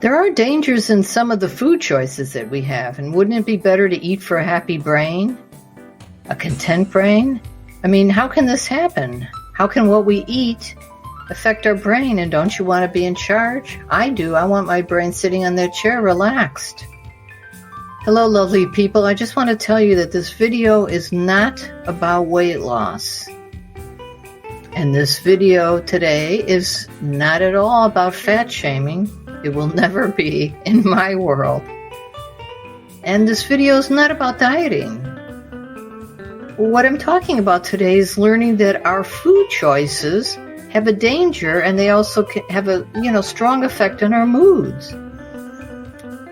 There are dangers in some of the food choices that we have, and wouldn't it be better to eat for a happy brain? A content brain? I mean, how can this happen? How can what we eat affect our brain, and don't you want to be in charge? I do. I want my brain sitting on that chair relaxed. Hello, lovely people. I just want to tell you that this video is not about weight loss. And this video today is not at all about fat shaming. It will never be in my world. And this video is not about dieting. What I'm talking about today is learning that our food choices have a danger, and they also have a strong effect on our moods.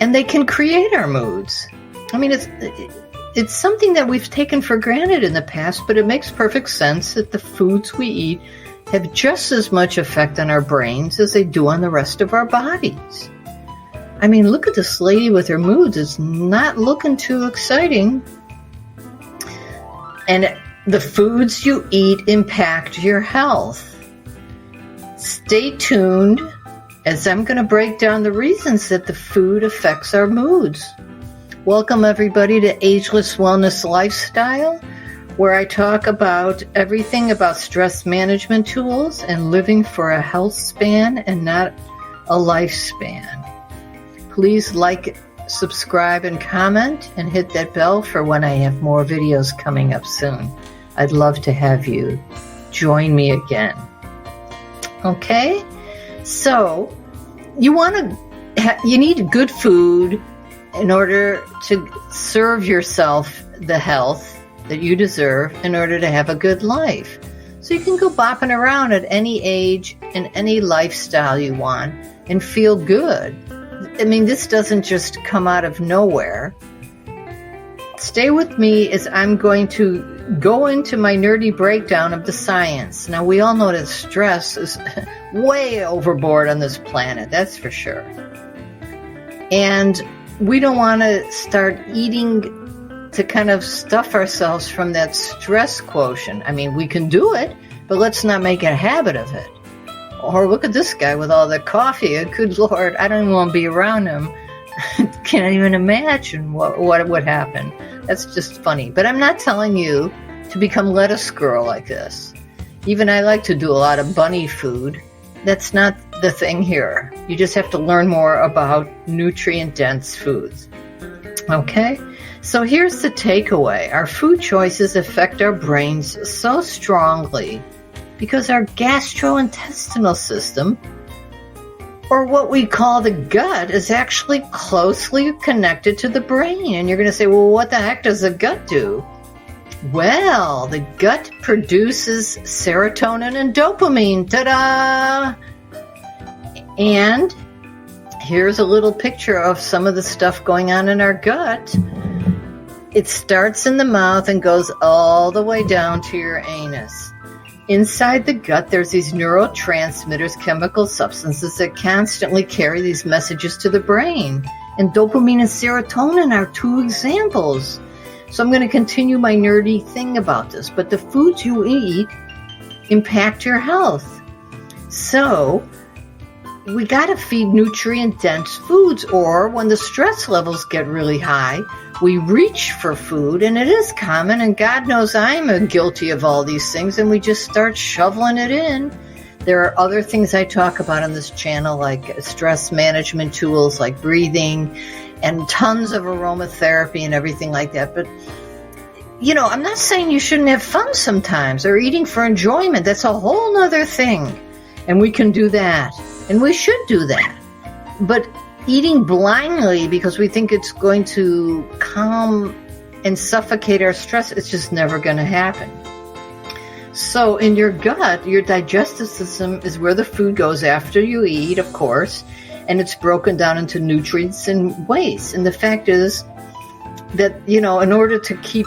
And they can create our moods. I mean, it's something that we've taken for granted in the past, but it makes perfect sense that the foods we eat have just as much effect on our brains as they do on the rest of our bodies. I mean, look at this lady with her moods. It's not looking too exciting. And the foods you eat impact your health. Stay tuned, as I'm going to break down the reasons that the food affects our moods. Welcome, everybody, to Ageless Wellness Lifestyle, where I talk about everything about stress management tools and living for a health span and not a lifespan. Please like, subscribe, and comment, and hit that bell for when I have more videos coming up soon. I'd love to have you join me again. Okay? So, you need good food in order to serve yourself the health that you deserve in order to have a good life. So you can go bopping around at any age and any lifestyle you want and feel good. I mean, this doesn't just come out of nowhere. Stay with me as I'm going to go into my nerdy breakdown of the science. Now, we all know that stress is way overboard on this planet, that's for sure. And we don't want to start eating to kind of stuff ourselves from that stress quotient. I mean, we can do it, but let's not make a habit of it. Or look at this guy with all the coffee. Good Lord, I don't even want to be around him. Can't even imagine what would happen. That's just funny. But I'm not telling you to become lettuce girl like this. Even I like to do a lot of bunny food. That's not the thing here. You just have to learn more about nutrient-dense foods. Okay? So here's the takeaway. Our food choices affect our brains so strongly because our gastrointestinal system, or what we call the gut, is actually closely connected to the brain. And you're going to say, well, what the heck does the gut do? Well, the gut produces serotonin and dopamine. Ta-da! And here's a little picture of some of the stuff going on in our gut. It starts in the mouth and goes all the way down to your anus. Inside the gut, there's these neurotransmitters, chemical substances that constantly carry these messages to the brain. And dopamine and serotonin are two examples. So I'm going to continue my nerdy thing about this. But the foods you eat impact your health. So we got to feed nutrient-dense foods, or when the stress levels get really high, we reach for food, and it is common, and God knows I'm guilty of all these things, and we just start shoveling it in. There are other things I talk about on this channel, like stress management tools, like breathing, and tons of aromatherapy and everything like that. But, I'm not saying you shouldn't have fun sometimes, or eating for enjoyment. That's a whole nother thing, and we can do that. And we should do that. But eating blindly because we think it's going to calm and suffocate our stress, it's just never going to happen. So in your gut, your digestive system is where the food goes after you eat, of course, and it's broken down into nutrients and waste. And the fact is that, in order to keep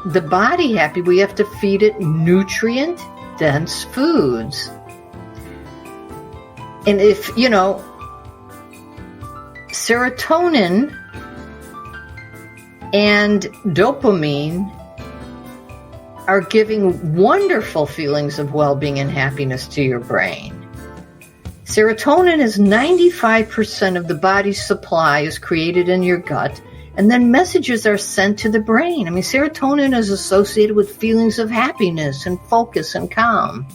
the body happy, we have to feed it nutrient-dense foods. And if, serotonin and dopamine are giving wonderful feelings of well-being and happiness to your brain. Serotonin is 95% of the body's supply is created in your gut, and then messages are sent to the brain. I mean, serotonin is associated with feelings of happiness and focus and calm.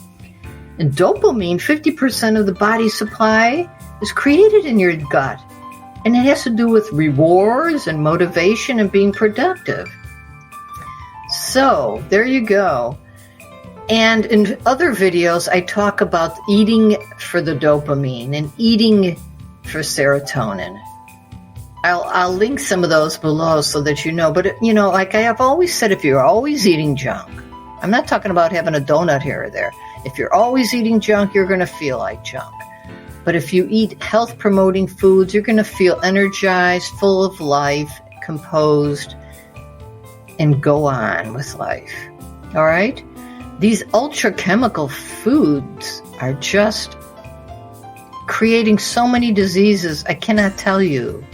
And dopamine, 50% of the body's supply, is created in your gut. And it has to do with rewards and motivation and being productive. So, there you go. And in other videos, I talk about eating for the dopamine and eating for serotonin. I'll link some of those below so that you know. But, you know, like I have always said, if you're always eating junk, I'm not talking about having a donut here or there. If you're always eating junk, you're going to feel like junk. But if you eat health-promoting foods, you're going to feel energized, full of life, composed, and go on with life. All right? These ultra-chemical foods are just creating so many diseases, I cannot tell you.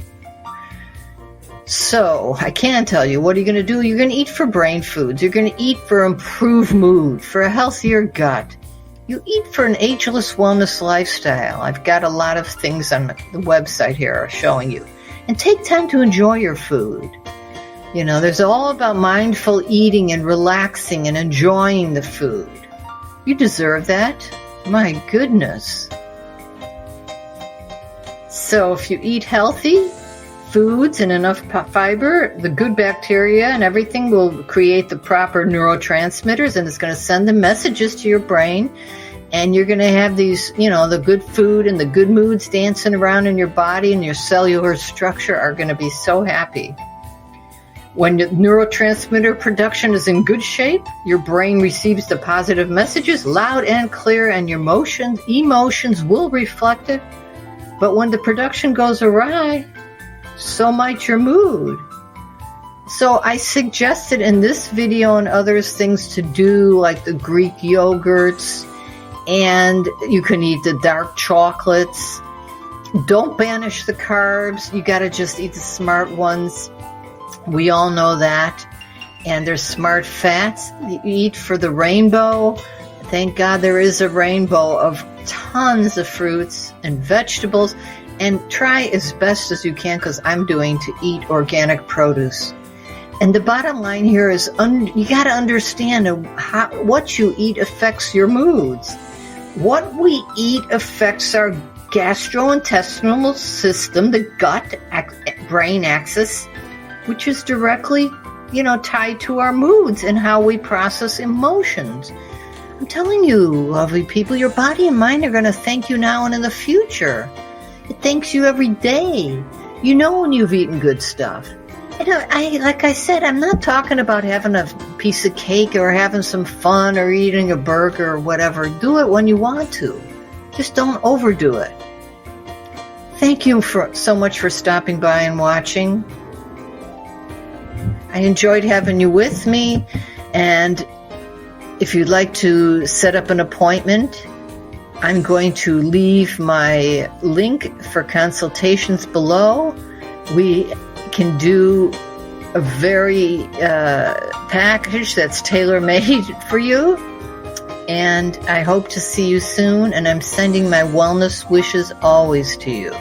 So, I can tell you, what are you going to do? You're going to eat for brain foods. You're going to eat for improved mood, for a healthier gut. You eat for an ageless wellness lifestyle. I've got a lot of things on the website here showing you. And take time to enjoy your food. You know, there's all about mindful eating and relaxing and enjoying the food. You deserve that. My goodness. So if you eat healthy foods and enough fiber, the good bacteria and everything will create the proper neurotransmitters, and it's going to send the messages to your brain. And you're going to have these, you know, the good food and the good moods dancing around in your body, and your cellular structure are going to be so happy. When the neurotransmitter production is in good shape, your brain receives the positive messages loud and clear, and your emotions will reflect it. But when the production goes awry, so might your mood. So I suggested in this video and others things to do, like the Greek yogurts, and you can eat the dark chocolates. Don't banish the carbs. You got to just eat the smart ones. We all know that. And there's smart fats. You eat for the rainbow. Thank God there is a rainbow of tons of fruits and vegetables. And try as best as you can, because I'm doing, to eat organic produce. And the bottom line here is you got to understand what you eat affects your moods. What we eat affects our gastrointestinal system, the gut-brain axis, which is directly, tied to our moods and how we process emotions. I'm telling you, lovely people, your body and mind are going to thank you now and in the future. It thanks you every day. You know when you've eaten good stuff. And like I said, I'm not talking about having a piece of cake or having some fun or eating a burger or whatever. Do it when you want to. Just don't overdo it. Thank you so much for stopping by and watching. I enjoyed having you with me. And if you'd like to set up an appointment, I'm going to leave my link for consultations below. We can do a very package that's tailor-made for you. And I hope to see you soon. And I'm sending my wellness wishes always to you.